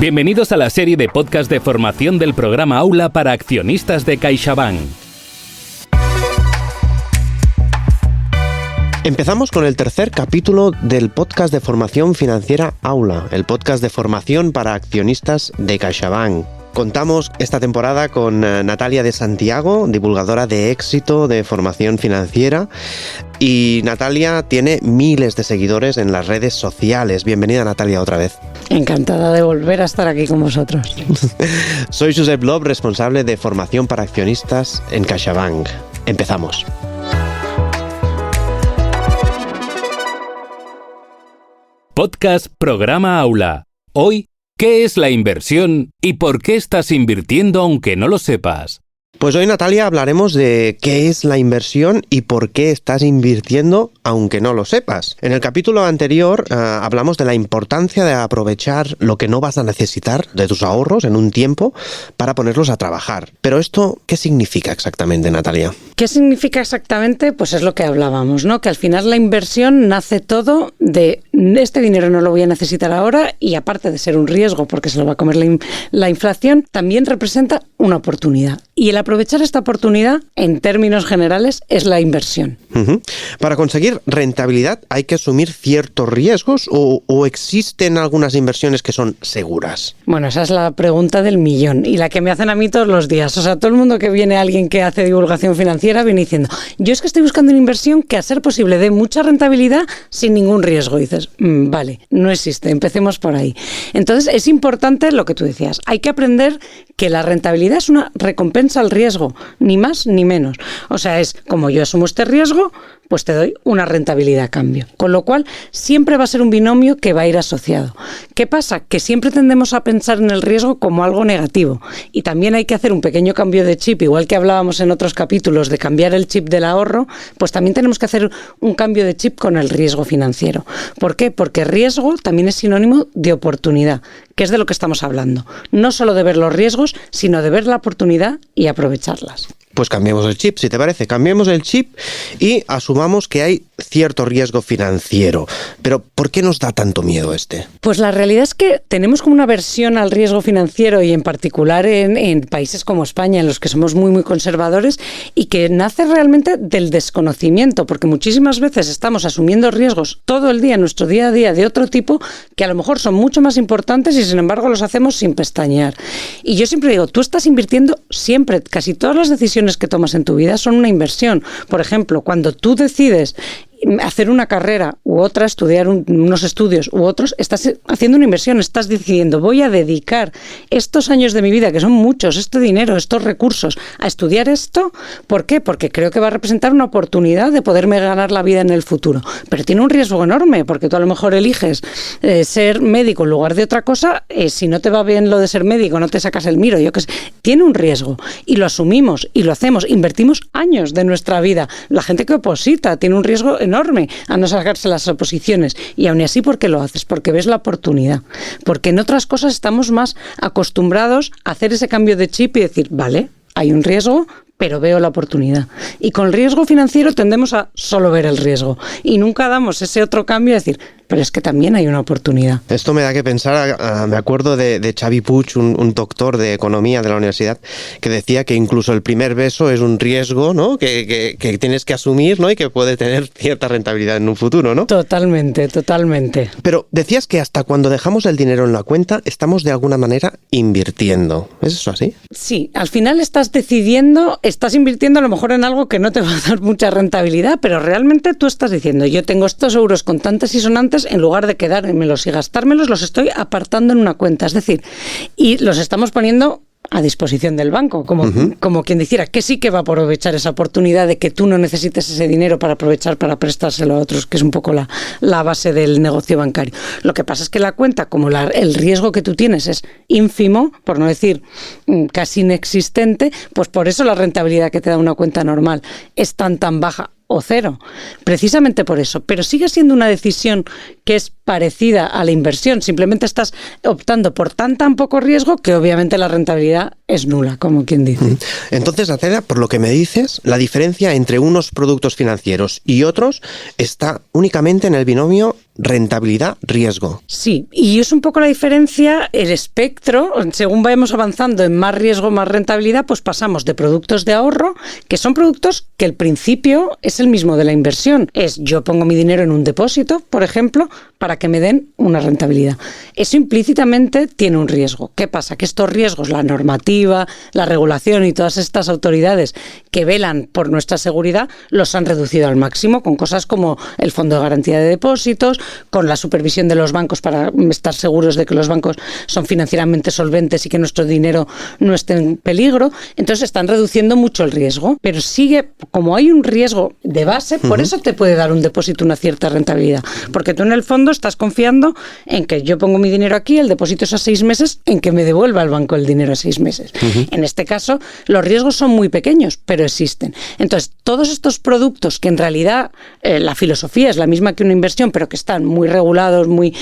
Bienvenidos a la serie de podcast de formación del programa Aula para accionistas de CaixaBank. Empezamos con el tercer capítulo del podcast de formación financiera Aula, el podcast de formación para accionistas de CaixaBank. Contamos esta temporada con Natalia de Santiago, divulgadora de éxito de formación financiera. Y Natalia tiene miles de seguidores en las redes sociales. Bienvenida, Natalia, otra vez. Encantada de volver a estar aquí con vosotros. Soy Josep Lob, responsable de formación para accionistas en CaixaBank. Empezamos. Podcast Programa Aula. Hoy, ¿qué es la inversión y por qué estás invirtiendo aunque no lo sepas? Pues hoy, Natalia, hablaremos de qué es la inversión y por qué estás invirtiendo aunque no lo sepas. En el capítulo anterior hablamos de la importancia de aprovechar lo que no vas a necesitar de tus ahorros en un tiempo para ponerlos a trabajar. Pero esto, ¿qué significa exactamente, Natalia? ¿Qué significa exactamente? Pues es lo que hablábamos, ¿no? Que al final la inversión nace todo de este dinero no lo voy a necesitar ahora y aparte de ser un riesgo porque se lo va a comer la inflación, también representa una oportunidad. Y el aprovechar esta oportunidad, en términos generales, es la inversión. Para conseguir rentabilidad hay que asumir ciertos riesgos o existen algunas inversiones que son seguras. Bueno, esa es la pregunta del millón y la que me hacen a mí todos los días. O sea, todo el mundo que viene, alguien que hace divulgación financiera, viene diciendo, yo es que estoy buscando una inversión que a ser posible dé mucha rentabilidad sin ningún riesgo. Y dices, vale, no existe, empecemos por ahí. Entonces es importante lo que tú decías, hay que aprender que la rentabilidad es una recompensa al riesgo, ni más ni menos. O sea, es como yo asumo este riesgo, pues te doy una rentabilidad a cambio. Con lo cual, siempre va a ser un binomio que va a ir asociado. ¿Qué pasa? Que siempre tendemos a pensar en el riesgo como algo negativo. Y también hay que hacer un pequeño cambio de chip, igual que hablábamos en otros capítulos de cambiar el chip del ahorro, pues también tenemos que hacer un cambio de chip con el riesgo financiero. ¿Por qué? Porque riesgo también es sinónimo de oportunidad, que es de lo que estamos hablando. No solo de ver los riesgos, sino de ver la oportunidad y aprovecharlas. Pues cambiemos el chip, si te parece. Cambiemos el chip y asumamos que hay cierto riesgo financiero. Pero, ¿por qué nos da tanto miedo este? Pues la realidad es que tenemos como una aversión al riesgo financiero y en particular en países como España, en los que somos muy, muy conservadores y que nace realmente del desconocimiento, porque muchísimas veces estamos asumiendo riesgos todo el día, en nuestro día a día, de otro tipo, que a lo mejor son mucho más importantes y sin embargo los hacemos sin pestañear. Y yo siempre digo, tú estás invirtiendo siempre, casi todas las decisiones que tomas en tu vida son una inversión. Por ejemplo, cuando tú decides hacer una carrera u otra, estudiar unos estudios u otros, estás haciendo una inversión, estás decidiendo, voy a dedicar estos años de mi vida, que son muchos, este dinero, estos recursos, a estudiar esto. ¿Por qué? Porque creo que va a representar una oportunidad de poderme ganar la vida en el futuro. Pero tiene un riesgo enorme, porque tú a lo mejor eliges ser médico en lugar de otra cosa, si no te va bien lo de ser médico, no te sacas el miro, yo qué sé. Tiene un riesgo y lo asumimos y lo hacemos, invertimos años de nuestra vida. La gente que oposita tiene un riesgo enorme a no sacarse las oposiciones y aún así, ¿por qué lo haces? Porque ves la oportunidad, porque en otras cosas estamos más acostumbrados a hacer ese cambio de chip y decir, vale, hay un riesgo, pero veo la oportunidad. Y con el riesgo financiero tendemos a solo ver el riesgo y nunca damos ese otro cambio de decir, pero es que también hay una oportunidad. Esto me da que pensar, me acuerdo de Xavi Puig, un doctor de economía de la universidad, que decía que incluso el primer beso es un riesgo, ¿no? Que tienes que asumir, ¿no? Y que puede tener cierta rentabilidad en un futuro, ¿no? Totalmente, totalmente. Pero decías que hasta cuando dejamos el dinero en la cuenta estamos de alguna manera invirtiendo. ¿Es eso así? Sí, al final estás decidiendo, estás invirtiendo a lo mejor en algo que no te va a dar mucha rentabilidad, pero realmente tú estás diciendo, yo tengo estos euros contantes y sonantes, en lugar de quedármelos y gastármelos, los estoy apartando en una cuenta. Es decir, y los estamos poniendo a disposición del banco, como quien dijera, que sí que va a aprovechar esa oportunidad de que tú no necesites ese dinero para aprovechar para prestárselo a otros, que es un poco la base del negocio bancario. Lo que pasa es que la cuenta, como el riesgo que tú tienes es ínfimo, por no decir casi inexistente, pues por eso la rentabilidad que te da una cuenta normal es tan baja o cero, precisamente por eso. Pero sigue siendo una decisión que es parecida a la inversión, simplemente estás optando por tan poco riesgo que obviamente la rentabilidad es nula, como quien dice. Entonces, Natalia, por lo que me dices, la diferencia entre unos productos financieros y otros está únicamente en el binomio rentabilidad-riesgo. Sí, y es un poco la diferencia, el espectro, según vayamos avanzando en más riesgo, más rentabilidad, pues pasamos de productos de ahorro, que son productos que el principio es el mismo de la inversión. Es yo pongo mi dinero en un depósito, por ejemplo, para que me den una rentabilidad. Eso implícitamente tiene un riesgo. ¿Qué pasa? Que estos riesgos, la normativa, la regulación y todas estas autoridades que velan por nuestra seguridad, los han reducido al máximo con cosas como el Fondo de Garantía de Depósitos, con la supervisión de los bancos para estar seguros de que los bancos son financieramente solventes y que nuestro dinero no esté en peligro. Entonces están reduciendo mucho el riesgo, pero sigue, como hay un riesgo de base, por eso te puede dar un depósito una cierta rentabilidad, porque tú en el fondo estás confiando en que yo pongo mi dinero aquí, el depósito es a 6 meses, en que me devuelva el banco el dinero a 6 meses. En este caso, los riesgos son muy pequeños, pero existen. Entonces, todos estos productos que en realidad la filosofía es la misma que una inversión, pero que están muy regulados, muy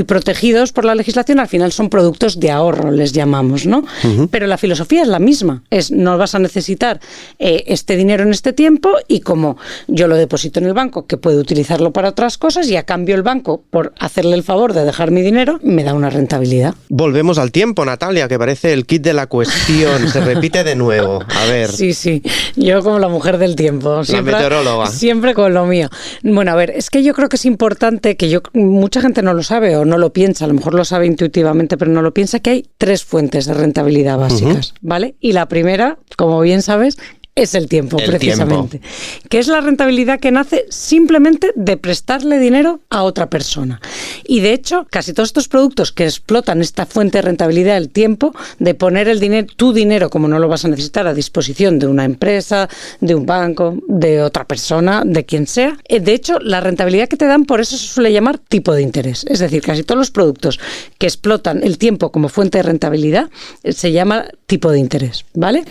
protegidos por la legislación, al final son productos de ahorro, les llamamos, ¿no? Pero la filosofía es la misma, no vas a necesitar este dinero en este tiempo y como yo lo deposito en el banco, que puede utilizarlo para otras cosas y a cambio el banco, por hacerle el favor de dejar mi dinero, me da una rentabilidad. Volvemos al tiempo, Natalia, que parece el kit de la cuestión, se repite de nuevo. A ver. Sí, yo como la mujer del tiempo. La meteoróloga. Siempre con lo mío. Bueno, a ver, es que yo creo que es importante que mucha gente no lo sabe o no lo piensa, a lo mejor lo sabe intuitivamente, pero no lo piensa, que hay 3 fuentes de rentabilidad básicas, ¿vale? Y la primera, como bien sabes, es el tiempo, precisamente. Que es la rentabilidad que nace simplemente de prestarle dinero a otra persona. Y de hecho, casi todos estos productos que explotan esta fuente de rentabilidad, el tiempo, de poner el dinero, tu dinero, como no lo vas a necesitar, a disposición de una empresa, de un banco, de otra persona, de quien sea. De hecho, la rentabilidad que te dan, por eso se suele llamar tipo de interés. Es decir, casi todos los productos que explotan el tiempo como fuente de rentabilidad se llama tipo de interés, ¿vale?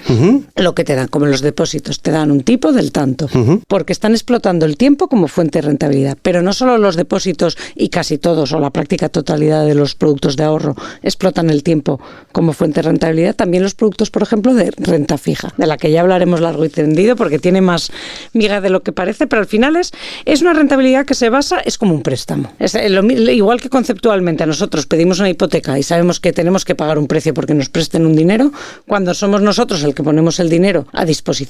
Lo que te dan, como los depósitos, te dan un tipo del tanto, porque están explotando el tiempo como fuente de rentabilidad. Pero no solo los depósitos y casi todos, o la práctica totalidad de los productos de ahorro, explotan el tiempo como fuente de rentabilidad, también los productos, por ejemplo, de renta fija, de la que ya hablaremos largo y tendido, porque tiene más miga de lo que parece, pero al final es una rentabilidad que se basa, es como un préstamo. Es igual que conceptualmente a nosotros pedimos una hipoteca y sabemos que tenemos que pagar un precio porque nos presten un dinero, cuando somos nosotros el que ponemos el dinero a disposición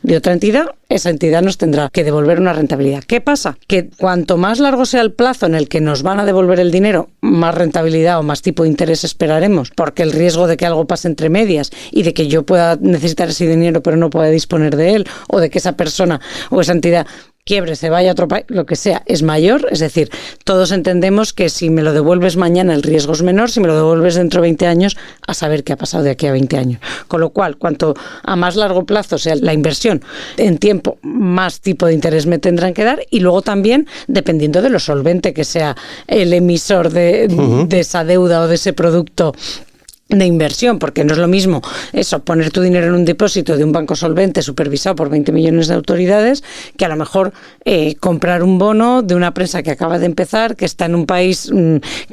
de otra entidad, esa entidad nos tendrá que devolver una rentabilidad. ¿Qué pasa? Que cuanto más largo sea el plazo en el que nos van a devolver el dinero, más rentabilidad o más tipo de interés esperaremos, porque el riesgo de que algo pase entre medias y de que yo pueda necesitar ese dinero pero no pueda disponer de él, o de que esa persona o esa entidad quiebre, se vaya a otro país, lo que sea, es mayor. Es decir, todos entendemos que si me lo devuelves mañana el riesgo es menor, si me lo devuelves dentro de 20 años, a saber qué ha pasado de aquí a 20 años. Con lo cual, cuanto a más largo plazo sea la inversión en tiempo, más tipo de interés me tendrán que dar, y luego también, dependiendo de lo solvente que sea el emisor de esa deuda o de ese producto de inversión, porque no es lo mismo eso, poner tu dinero en un depósito de un banco solvente supervisado por 20 millones de autoridades, que a lo mejor comprar un bono de una empresa que acaba de empezar, que está en un país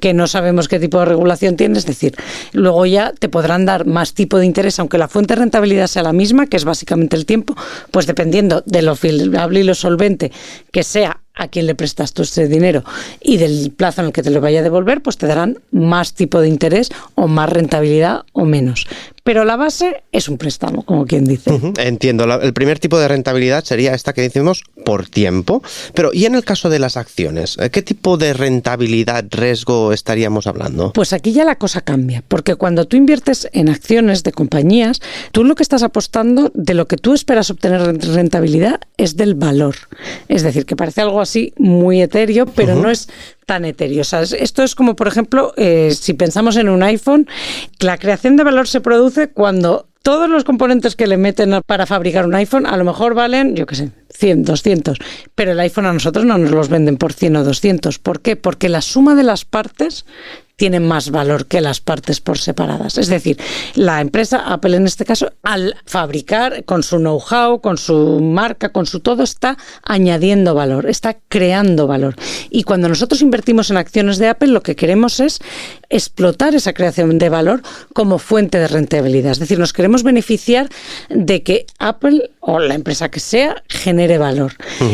que no sabemos qué tipo de regulación tiene. Es decir, luego ya te podrán dar más tipo de interés, aunque la fuente de rentabilidad sea la misma, que es básicamente el tiempo, pues dependiendo de lo fiable y lo solvente que sea a quien le prestas tú ese dinero y del plazo en el que te lo vaya a devolver, pues te darán más tipo de interés o más rentabilidad o menos. Pero la base es un préstamo, como quien dice. Entiendo. El primer tipo de rentabilidad sería esta que decimos por tiempo. Pero, ¿y en el caso de las acciones? ¿Qué tipo de rentabilidad, riesgo estaríamos hablando? Pues aquí ya la cosa cambia, porque cuando tú inviertes en acciones de compañías, tú lo que estás apostando, de lo que tú esperas obtener rentabilidad, es del valor. Es decir, que parece algo así muy etéreo, pero no es tan etéreo. O sea, esto es como, por ejemplo, si pensamos en un iPhone, la creación de valor se produce cuando todos los componentes que le meten para fabricar un iPhone a lo mejor valen, yo qué sé, 100, 200, pero el iPhone a nosotros no nos los venden por 100 o 200. ¿Por qué? Porque la suma de las partes tienen más valor que las partes por separadas. Es decir, la empresa, Apple en este caso, al fabricar con su know-how, con su marca, con su todo, está añadiendo valor, está creando valor. Y cuando nosotros invertimos en acciones de Apple, lo que queremos es explotar esa creación de valor como fuente de rentabilidad. Es decir, nos queremos beneficiar de que Apple o la empresa que sea genere valor.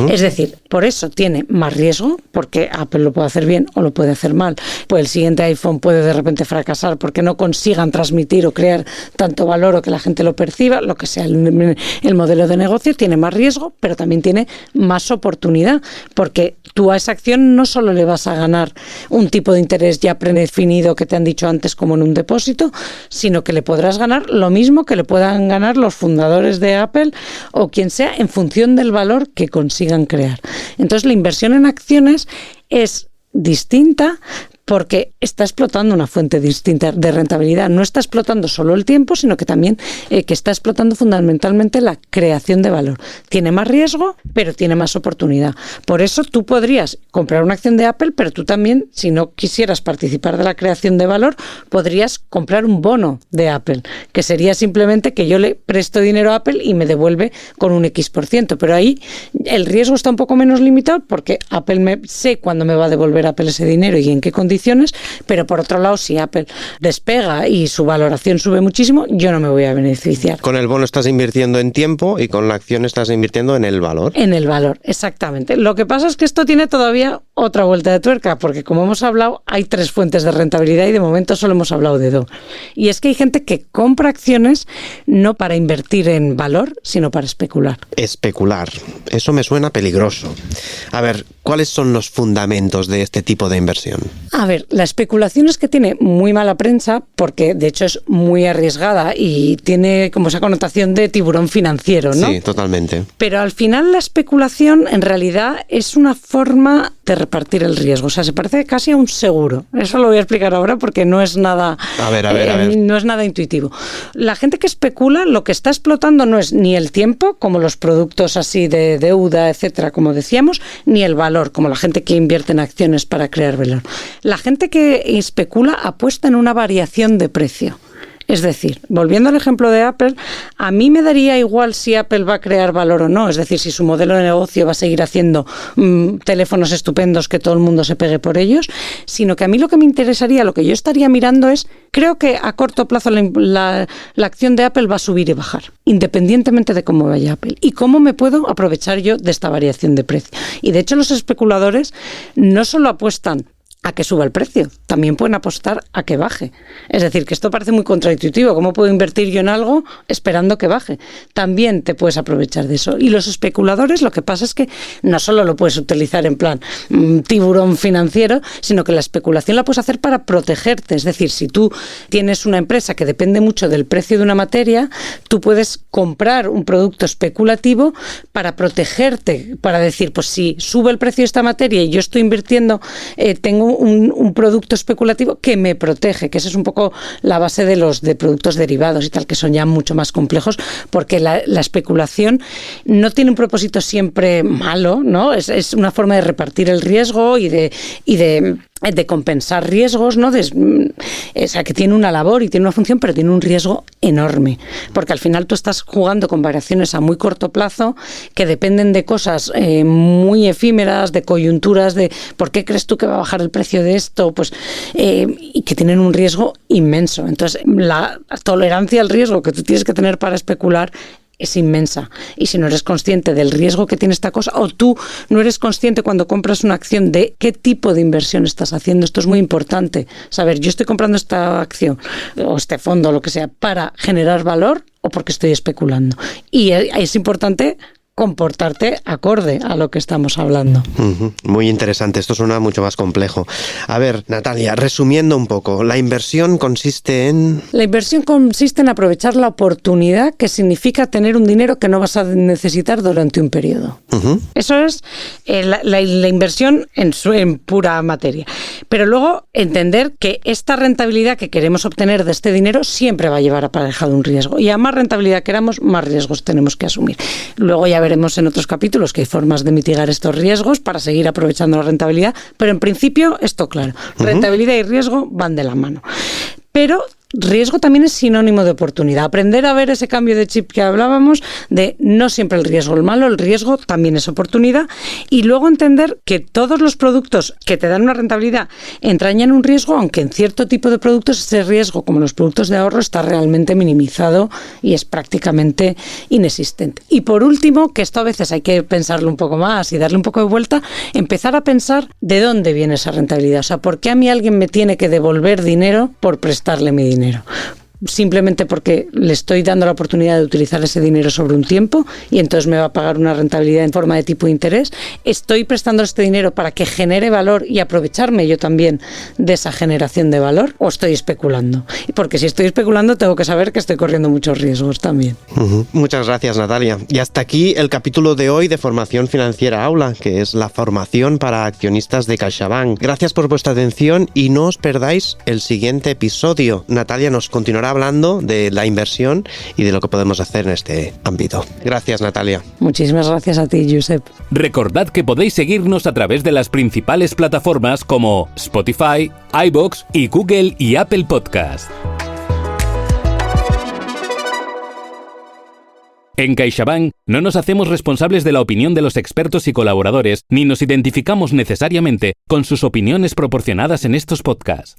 Es decir, por eso tiene más riesgo, porque Apple lo puede hacer bien o lo puede hacer mal. Pues el siguiente iPhone puede de repente fracasar porque no consigan transmitir o crear tanto valor o que la gente lo perciba, lo que sea el modelo de negocio, tiene más riesgo, pero también tiene más oportunidad, porque tú a esa acción no solo le vas a ganar un tipo de interés ya predefinido que te han dicho antes como en un depósito, sino que le podrás ganar lo mismo que le puedan ganar los fundadores de Apple o quien sea en función del valor que consigan crear. Entonces la inversión en acciones es distinta porque está explotando una fuente distinta de rentabilidad. No está explotando solo el tiempo, sino que también que está explotando fundamentalmente la creación de valor. Tiene más riesgo, pero tiene más oportunidad. Por eso tú podrías comprar una acción de Apple, pero tú también, si no quisieras participar de la creación de valor, podrías comprar un bono de Apple, que sería simplemente que yo le presto dinero a Apple y me devuelve con un X%. Pero ahí el riesgo está un poco menos limitado porque Apple sé cuándo me va a devolver Apple ese dinero y en qué condiciones, pero por otro lado, si Apple despega y su valoración sube muchísimo, yo no me voy a beneficiar. Con el bono estás invirtiendo en tiempo y con la acción estás invirtiendo en el valor. En el valor, exactamente. Lo que pasa es que esto tiene todavía otra vuelta de tuerca, porque como hemos hablado, hay 3 fuentes de rentabilidad y de momento solo hemos hablado de 2. Y es que hay gente que compra acciones no para invertir en valor, sino para especular. Especular. Eso me suena peligroso. A ver, ¿cuáles son los fundamentos de este tipo de inversión? A ver, la especulación es que tiene muy mala prensa porque de hecho es muy arriesgada y tiene como esa connotación de tiburón financiero, ¿no? Sí, totalmente. Pero al final la especulación en realidad es una forma de repartir el riesgo, o sea, se parece casi a un seguro. Eso lo voy a explicar ahora porque no es nada, a ver. No es nada intuitivo. La gente que especula lo que está explotando no es ni el tiempo, como los productos así de deuda, etcétera, como decíamos, ni el valor, como la gente que invierte en acciones para crear valor. La gente que especula apuesta en una variación de precio. Es decir, volviendo al ejemplo de Apple, a mí me daría igual si Apple va a crear valor o no, es decir, si su modelo de negocio va a seguir haciendo teléfonos estupendos que todo el mundo se pegue por ellos, sino que a mí lo que me interesaría, lo que yo estaría mirando es, creo que a corto plazo la acción de Apple va a subir y bajar, independientemente de cómo vaya Apple, y cómo me puedo aprovechar yo de esta variación de precio. Y de hecho los especuladores no solo apuestan a que suba el precio, también pueden apostar a que baje. Es decir, que esto parece muy contraintuitivo. ¿Cómo puedo invertir yo en algo esperando que baje? También te puedes aprovechar de eso. Y los especuladores, lo que pasa es que no solo lo puedes utilizar en plan tiburón financiero, sino que la especulación la puedes hacer para protegerte. Es decir, si tú tienes una empresa que depende mucho del precio de una materia, tú puedes comprar un producto especulativo para protegerte, para decir, pues si sube el precio de esta materia y yo estoy invirtiendo, tengo un producto especulativo que me protege, que esa es un poco la base de productos derivados y tal, que son ya mucho más complejos, porque la especulación no tiene un propósito siempre malo, ¿no? Es una forma de repartir el riesgo y de compensar riesgos, ¿no? O sea, que tiene una labor y tiene una función, pero tiene un riesgo enorme, porque al final tú estás jugando con variaciones a muy corto plazo que dependen de cosas muy efímeras, de coyunturas, de ¿por qué crees tú que va a bajar el precio de esto? Pues y que tienen un riesgo inmenso. Entonces, la tolerancia al riesgo que tú tienes que tener para especular es inmensa. Y si no eres consciente del riesgo que tiene esta cosa, o tú no eres consciente cuando compras una acción de qué tipo de inversión estás haciendo, esto es muy importante. Saber, yo estoy comprando esta acción o este fondo o lo que sea para generar valor o porque estoy especulando. Y es importante comportarte acorde a lo que estamos hablando. Muy interesante, esto suena mucho más complejo. A ver, Natalia, resumiendo un poco, la inversión consiste en... La inversión consiste en aprovechar la oportunidad que significa tener un dinero que no vas a necesitar durante un periodo. Eso es la inversión en pura materia. Pero luego entender que esta rentabilidad que queremos obtener de este dinero siempre va a llevar aparejado un riesgo. Y a más rentabilidad queramos, más riesgos tenemos que asumir. Luego ya veremos en otros capítulos que hay formas de mitigar estos riesgos para seguir aprovechando la rentabilidad, pero en principio esto claro, rentabilidad y riesgo van de la mano. Pero riesgo también es sinónimo de oportunidad. Aprender a ver ese cambio de chip que hablábamos, de no siempre el riesgo es malo, el riesgo también es oportunidad, y luego entender que todos los productos que te dan una rentabilidad entrañan un riesgo, aunque en cierto tipo de productos ese riesgo, como los productos de ahorro, está realmente minimizado y es prácticamente inexistente. Y por último, que esto a veces hay que pensarlo un poco más y darle un poco de vuelta, empezar a pensar de dónde viene esa rentabilidad. O sea, ¿por qué a mí alguien me tiene que devolver dinero por prestarle mi dinero? Simplemente porque le estoy dando la oportunidad de utilizar ese dinero sobre un tiempo y entonces me va a pagar una rentabilidad en forma de tipo de interés. Estoy prestando este dinero para que genere valor y aprovecharme yo también de esa generación de valor, o estoy especulando. Porque si estoy especulando tengo que saber que estoy corriendo muchos riesgos también. Muchas gracias, Natalia. Y hasta aquí el capítulo de hoy de Formación Financiera Aula, que es la formación para accionistas de CaixaBank. Gracias por vuestra atención y no os perdáis el siguiente episodio. Natalia nos continuará hablando de la inversión y de lo que podemos hacer en este ámbito. Gracias, Natalia. Muchísimas gracias a ti, Josep. Recordad que podéis seguirnos a través de las principales plataformas como Spotify, iVoox y Google y Apple Podcast. En CaixaBank no nos hacemos responsables de la opinión de los expertos y colaboradores, ni nos identificamos necesariamente con sus opiniones proporcionadas en estos podcasts.